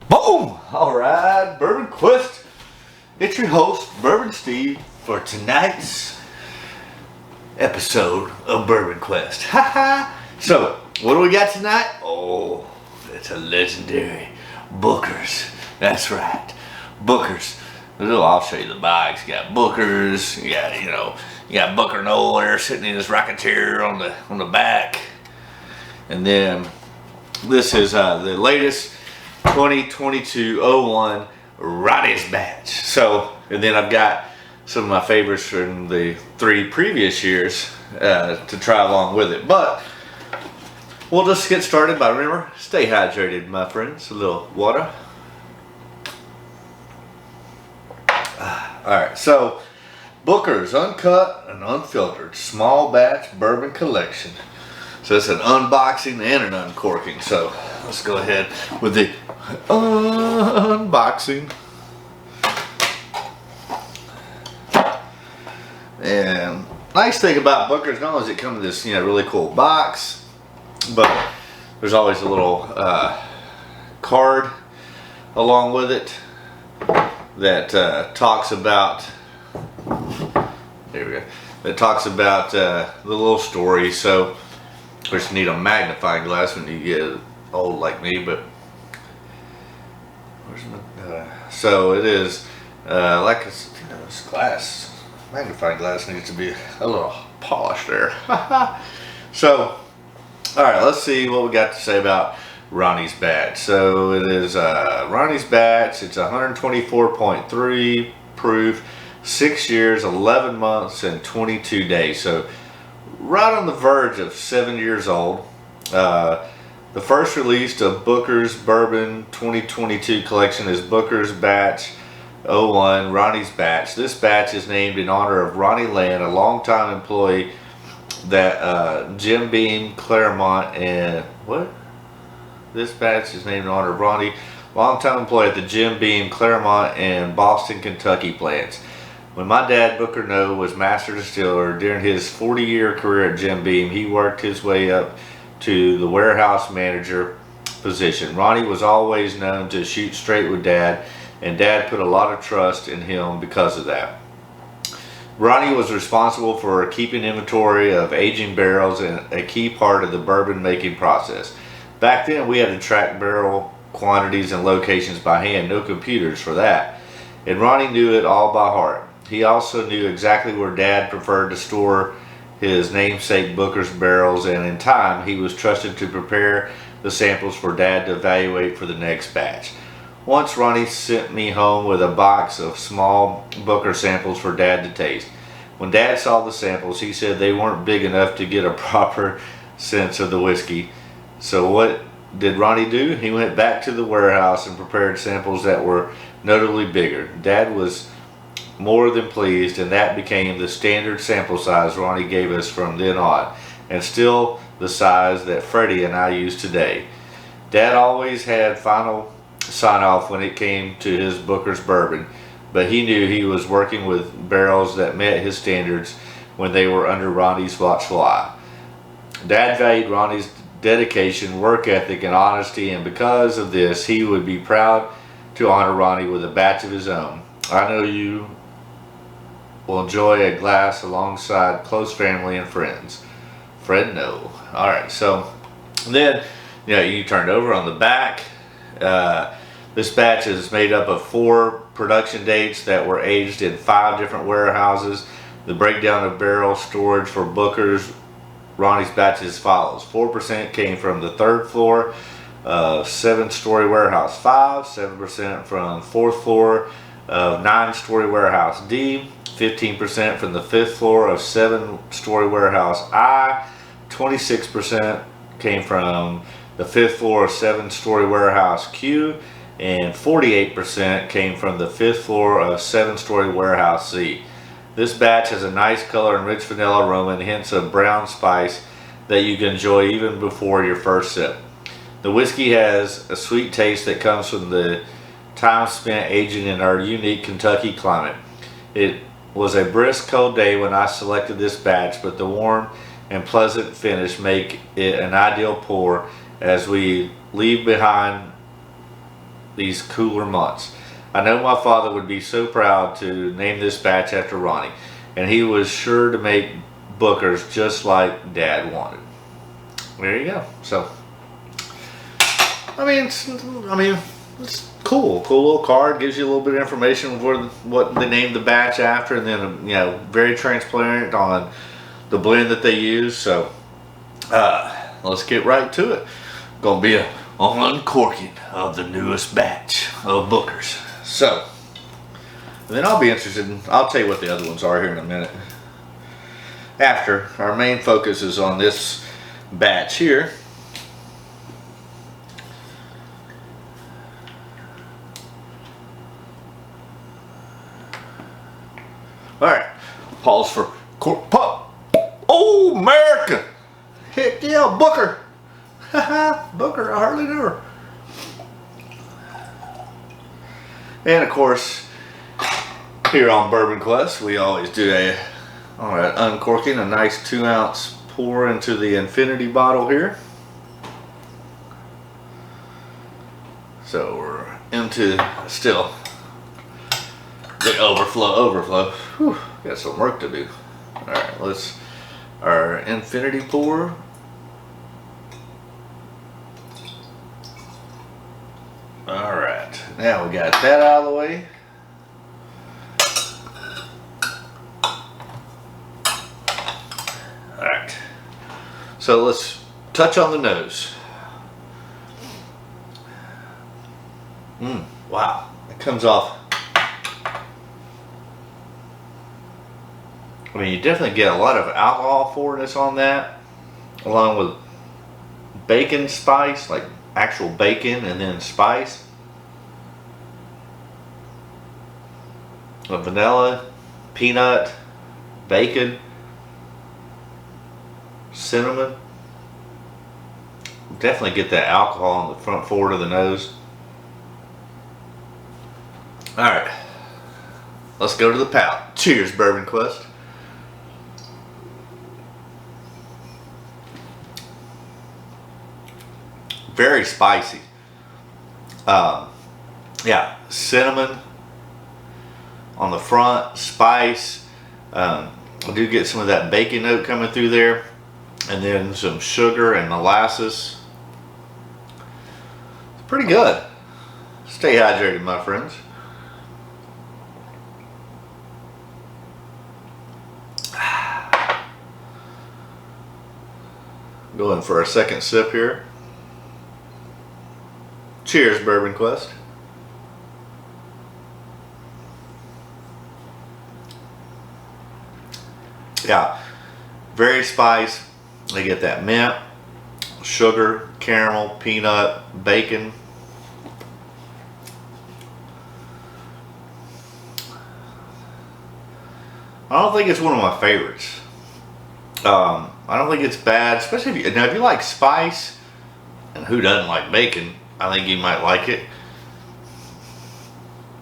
Boom! Alright, Bourbon Quest. It's your host, Bourbon Steve, for tonight's episode of Bourbon Quest. Haha! So, what do we got tonight? Oh, it's a legendary Booker's. That's right. Booker's. I'll show you the bags. You got Booker's, you got Booker Noel there sitting in his rocketeer on the back. And then this is the latest 2022-01 Ronnie's batch. So, and then I've got some of my favorites from the 3 previous years to try along with it. But we'll just get started by, remember, stay hydrated, my friends. A little water. Alright, so Booker's Uncut and Unfiltered Small Batch Bourbon Collection. So it's an unboxing and an uncorking. So let's go ahead with the unboxing. And nice thing about Booker's, not only does it come in this really cool box, but there's always a little card along with it that talks about, there we go, that talks about the little story. So of course you need a magnifying glass when you get old like me, but where's my, so it is like this glass, magnifying glass needs to be a little polished there. So alright, let's see what we got to say about Ronnie's batch. So it is Ronnie's batch. It's 124.3 proof, 6 years, 11 months, and 22 days. So right on the verge of 7 years old. The first release of Booker's Bourbon 2022 collection is Booker's Batch 01, Ronnie's Batch. This batch is named in honor of Ronnie Land, a longtime employee that Jim Beam, Claremont, and what? This batch is named in honor of Ronnie, longtime employee at the Jim Beam, Claremont, and Boston, Kentucky plants. When my dad, Booker Noe, was master distiller during his 40-year career at Jim Beam, he worked his way up to the warehouse manager position. Ronnie was always known to shoot straight with Dad, and Dad put a lot of trust in him because of that. Ronnie was responsible for keeping inventory of aging barrels and a key part of the bourbon making process. Back then we had to track barrel quantities and locations by hand, no computers for that. And Ronnie knew it all by heart. He also knew exactly where Dad preferred to store his namesake Booker's barrels, and in time he was trusted to prepare the samples for Dad to evaluate for the next batch. Once Ronnie sent me home with a box of small Booker samples for Dad to taste. When Dad saw the samples, he said they weren't big enough to get a proper sense of the whiskey. So what did Ronnie do? He went back to the warehouse and prepared samples that were notably bigger. Dad was more than pleased, and that became the standard sample size Ronnie gave us from then on, and still the size that Freddie and I use today. Dad always had final sign-off when it came to his Booker's bourbon, but he knew he was working with barrels that met his standards when they were under Ronnie's watchful eye. Dad valued Ronnie's dedication, work ethic, and honesty, and because of this he would be proud to honor Ronnie with a batch of his own. I know you will enjoy a glass alongside close family and friends. Fred Noe. Alright, so then you turned over on the back. This batch is made up of 4 production dates that were aged in 5 different warehouses. The breakdown of barrel storage for Booker's Ronnie's batch is as follows. 4% came from the 3rd floor of 7-story warehouse 5, 7% from 4th floor of 9-story warehouse D, 15% from the 5th floor of 7-story warehouse I, 26% came from the 5th floor of 7-story warehouse Q, and 48% came from the 5th floor of 7-story warehouse C. This batch has a nice color and rich vanilla aroma and hints of brown spice that you can enjoy even before your first sip. The whiskey has a sweet taste that comes from the time spent aging in our unique Kentucky climate. It was a brisk cold day when I selected this batch, but the warm and pleasant finish make it an ideal pour as we leave behind these cooler months. I know my father would be so proud to name this batch after Ronnie, and he was sure to make Bookers just like Dad wanted. There you go. So, I mean, it's cool little card. Gives you a little bit of information of what they named the batch after, and then very transparent on the blend that they use. So, let's get right to it. Gonna be an uncorking of the newest batch of Bookers. So, then I'll be interested in, I'll tell you what the other ones are here in a minute. After, our main focus is on this batch here. Alright, pause for cork pop. Oh, America! Heck yeah, Booker! Haha, Booker, I hardly knew her. And of course, here on Bourbon Quest, we always do uncorking, a nice 2-ounce pour into the infinity bottle here. So we're into still the overflow. Whew, got some work to do. Alright, our infinity pour. Alright, now we got that out of the way. Alright, so let's touch on the nose. Wow, it comes off. I mean, you definitely get a lot of alcohol forwardness on that, along with bacon spice, like actual bacon and then spice. The vanilla, peanut, bacon, cinnamon. Definitely get that alcohol on the front forward of the nose. Alright, let's go to the palate. Cheers, Bourbon Quest. Very spicy. Yeah, cinnamon on the front, spice. I do get some of that bacon note coming through there, and then some sugar and molasses. It's pretty good. Stay hydrated, my friends. Going for a second sip here. Cheers, Bourbon Quest. Yeah, very spicy. They get that mint, sugar, caramel, peanut, bacon. I don't think it's one of my favorites. I don't think it's bad, especially if you like spice, and who doesn't like bacon? I think you might like it.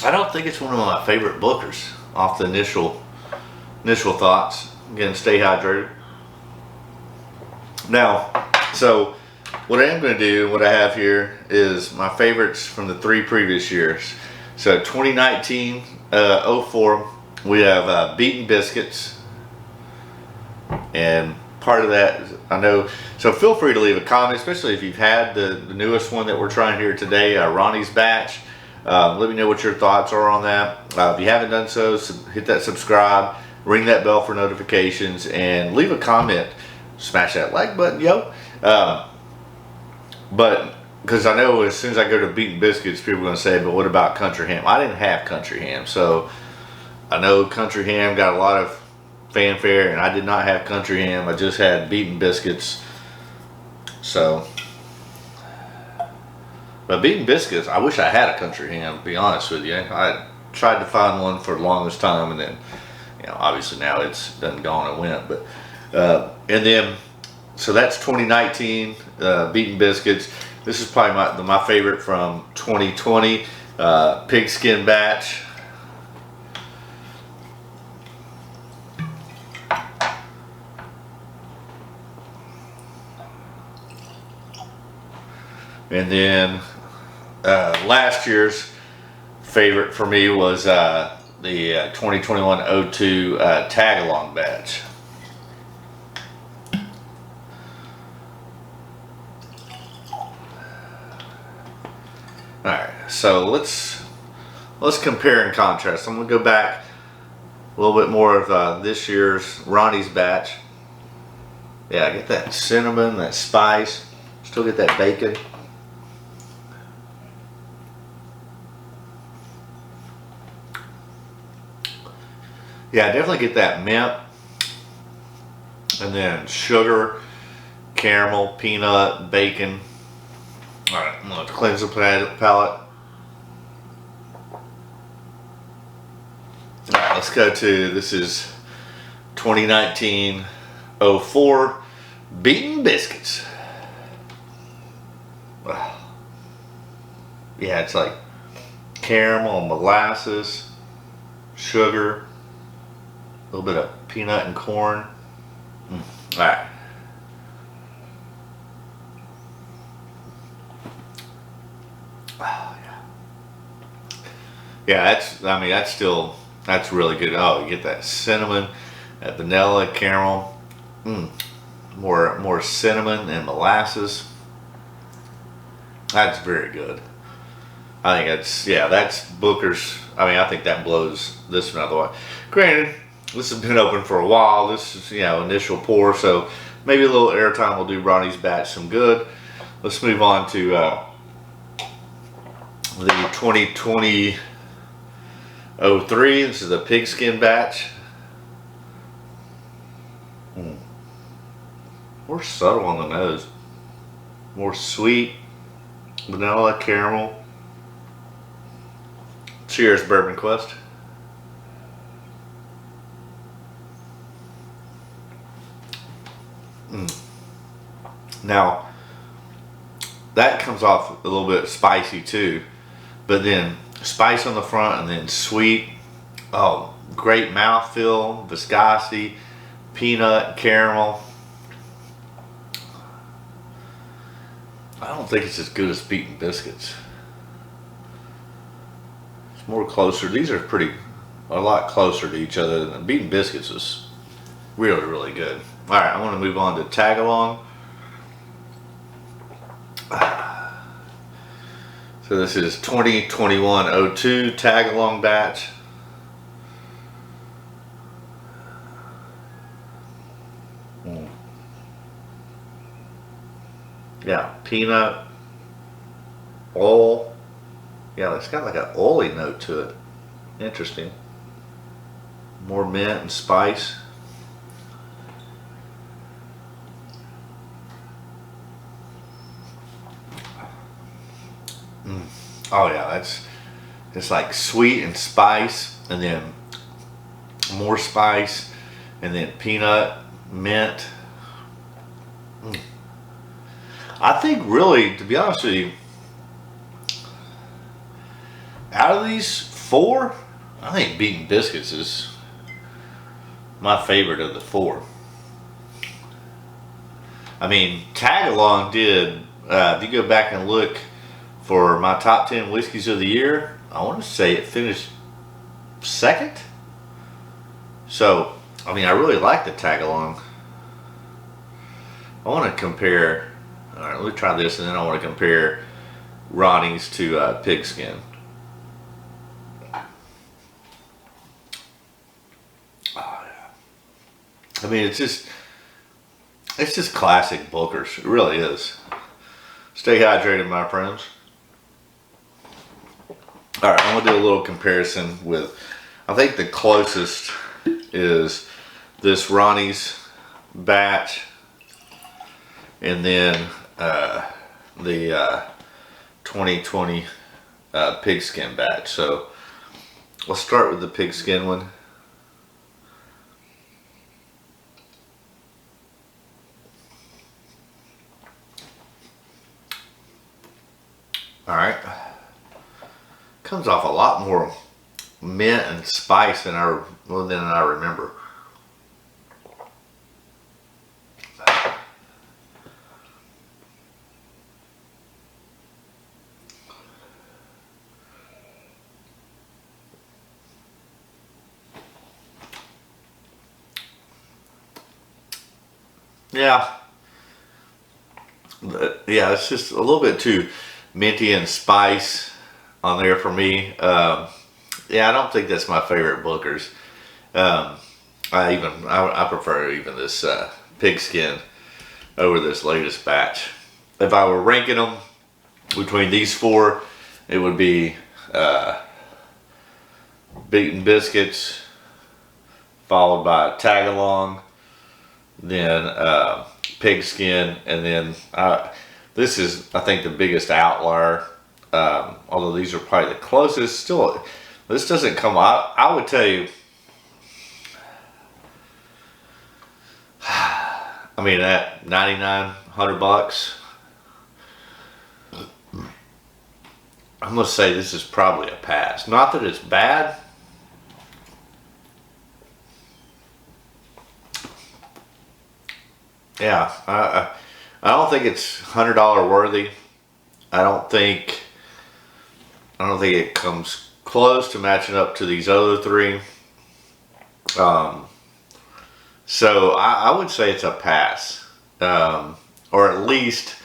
I don't think it's one of my favorite Bookers off the initial thoughts. Again, stay hydrated. Now, so what I am going to do, what I have here is my favorites from the 3 previous years. So 2019, 04, we have Beatin Bisquits, and part of that, I know, so feel free to leave a comment, especially if you've had the newest one that we're trying here today, Ronnie's batch. Let me know what your thoughts are on that. If you haven't done so, hit that subscribe, ring that bell for notifications, and leave a comment. Smash that like button, yo. But because I know as soon as I go to Beatin Bisquits, people are going to say, but what about country ham? I didn't have country ham, so I know country ham got a lot of fanfare, and I did not have country ham. I just had Beatin Bisquits. So, but Beatin Bisquits, I wish I had a country ham, to be honest with you. I tried to find one for the longest time, and then, obviously now it's done gone and went. But and then, so that's 2019 Beatin Bisquits. This is probably my favorite from 2020 Pigskin batch. And then last year's favorite for me was the 2021 02 Tagalong batch. All right, so let's compare and contrast. I'm gonna go back a little bit more of this year's Ronnie's batch. Yeah, I get that cinnamon, that spice. Still get that bacon. Yeah, I definitely get that mint. And then sugar, caramel, peanut, bacon. All right, I'm gonna cleanse the palate. All right, let's go to, this is 2019 04 Beatin Biscuits. Wow. Yeah, it's like caramel, molasses, sugar, a little bit of peanut and corn. All right. Oh, yeah. Yeah, that's really good. Oh, you get that cinnamon, that vanilla, caramel. More cinnamon and molasses. That's very good. I think that's Booker's. I think that blows this one out of the way. Granted, this has been open for a while. This is, initial pour, so maybe a little airtime will do Ronnie's batch some good. Let's move on to the 2020 03. This is the Pigskin batch. More subtle on the nose. More sweet, vanilla, caramel. Cheers, Bourbon Quest. Now, that comes off a little bit spicy too, but then spice on the front and then sweet. Oh, great mouthfeel, viscosity, peanut, caramel. I don't think it's as good as Beatin Biscuits. It's more closer. These are a lot closer to each other than Beatin Biscuits is really, really good. All right, I want to move on to Tagalong. So this is 2021 02 Tagalong batch. Yeah, peanut, oil. Yeah, it's got like an oily note to it. Interesting. More mint and spice. Oh yeah, it's like sweet and spice, and then more spice, and then peanut, mint. I think really, to be honest with you, out of these four, I think Beatin Biscuits is my favorite of the four. Tagalong did, if you go back and look for my top 10 whiskeys of the year, I want to say it finished second. So, I really like the Tagalong. I want to compare, all right, let me try this, and then I want to compare Ronnie's to Pigskin. Oh, yeah. It's just classic Booker's. It really is. Stay hydrated, my friends. All right, I'm gonna do a little comparison with, I think the closest is this Ronnie's batch, and then the 2020 Pigskin batch. So let's start with the Pigskin one. All right, comes off a lot more mint and spice than I remember. Yeah. Yeah, it's just a little bit too minty and spice on there for me. Yeah, I don't think that's my favorite Booker's. Um, I prefer even this Pigskin over this latest batch. If I were ranking them between these four, it would be Beatin Biscuits, followed by Tagalong, then Pigskin, and then this is, I think, the biggest outlier. Although these are probably the closest, still, this doesn't come. I would tell you. I mean, at $9,900, I'm gonna say this is probably a pass. Not that it's bad. Yeah, I don't think it's $100 worthy. I don't think it comes close to matching up to these other three. So I would say it's a pass, or at least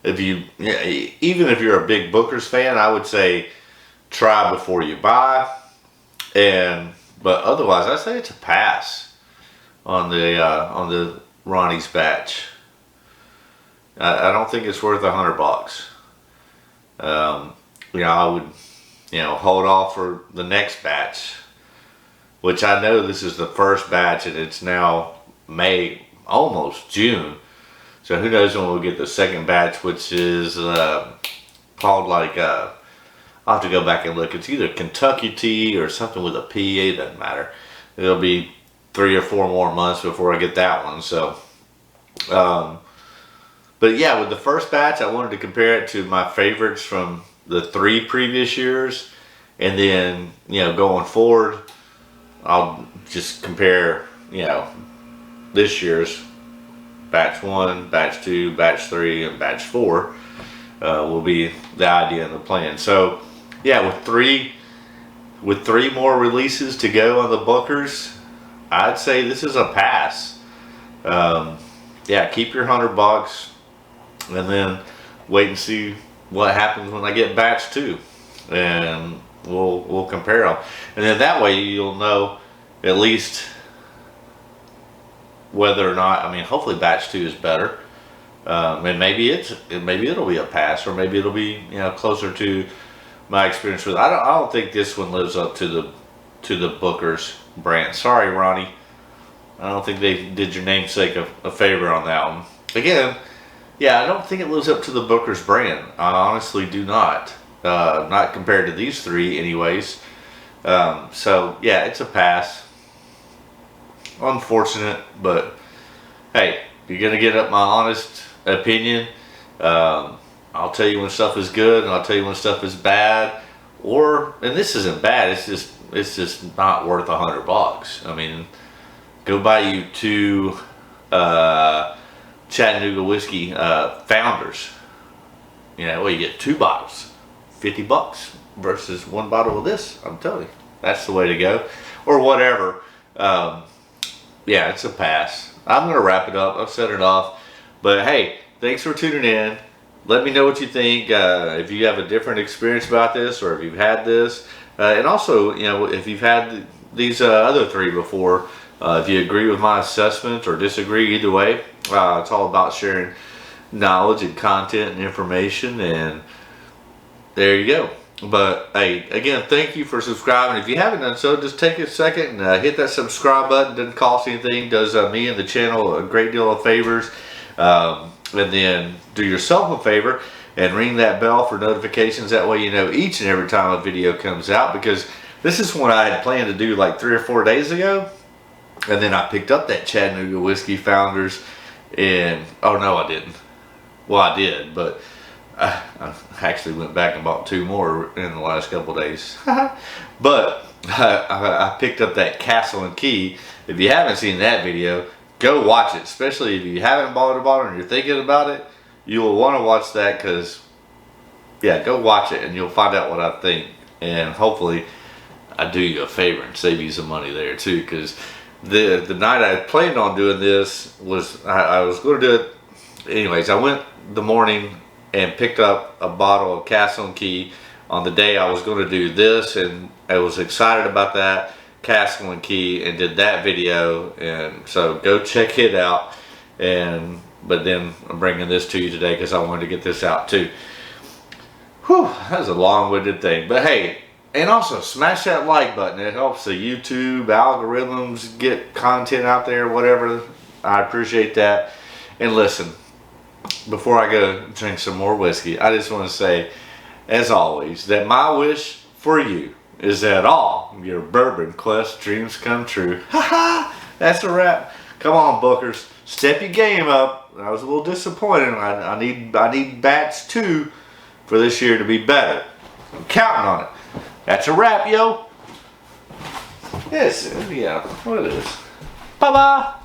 if you, yeah, even if you're a big Booker's fan, I would say try before you buy. But otherwise, I say it's a pass on the Ronnie's batch. I don't think it's worth $100. I would, hold off for the next batch, which I know this is the first batch and it's now May, almost June. So who knows when we'll get the second batch, which is called I'll have to go back and look. It's either Kentucky tea or something with a P. It doesn't matter. It'll be 3 or 4 more months before I get that one. So, but yeah, with the first batch, I wanted to compare it to my favorites from the 3 previous years, and then going forward, I'll just compare this year's batch 1, batch 2, batch 3, and batch 4 will be the idea and the plan. So yeah, with three more releases to go on the Bookers, I'd say this is a pass. Yeah, keep your $100 and then wait and see what happens when I get batch 2, and we'll compare them, and then that way you'll know at least whether or not, hopefully batch 2 is better, and maybe it'll be a pass, or maybe it'll be closer to my experience with it. I don't think this one lives up to the Booker's brand. Sorry, Ronnie. I don't think they did your namesake a favor on that one. Again, yeah, I don't think it lives up to the Booker's brand. I honestly do not. Not compared to these 3 anyways. So yeah, it's a pass. Unfortunate, but hey, you're gonna get up my honest opinion. I'll tell you when stuff is good, and I'll tell you when stuff is bad. And this isn't bad. It's just not worth $100. Go buy you 2 Chattanooga whiskey founders. You get 2 bottles, $50 versus 1 bottle of this. I'm telling you, that's the way to go, or whatever. Yeah, it's a pass. I'm gonna wrap it up. I've set it off, but hey, thanks for tuning in. Let me know what you think. If you have a different experience about this, or if you've had this, and also if you've had these other 3 before. If you agree with my assessment or disagree, either way, it's all about sharing knowledge and content and information, and there you go. But hey, again, thank you for subscribing. If you haven't done so, just take a second and hit that subscribe button. Doesn't cost anything. Does me and the channel a great deal of favors. And then do yourself a favor and ring that bell for notifications. That way you know each and every time a video comes out, because this is one I had planned to do like 3 or 4 days ago. And then I picked up that Chattanooga Whiskey Founders, and oh no, I didn't. Well, I did, but I actually went back and bought 2 more in the last couple days. But I picked up that Castle and Key. If you haven't seen that video, go watch it. Especially if you haven't bought a bottle and you're thinking about it, you will want to watch that, because yeah, go watch it and you'll find out what I think. And hopefully I do you a favor and save you some money there too, because the night I planned on doing this was I was going to do it anyways. I went the morning and picked up a bottle of Castle and Key on the day I was going to do this, and I was excited about that Castle and Key and did that video, and so go check it out. And but then I'm bringing this to you today because I wanted to get this out too. Whew, that was a long-winded thing, but hey, and also smash that like button. It helps the YouTube algorithms get content out there, whatever. I appreciate that. And listen, before I go drink some more whiskey, I just want to say, as always, that my wish for you is that all your bourbon quest dreams come true. Haha, that's a wrap. Come on, Bookers, step your game up. I was a little disappointed. I need batch 2 for this year to be better. I'm counting on it. That's a wrap, yo. Yes, yeah, what it is. Bye-bye.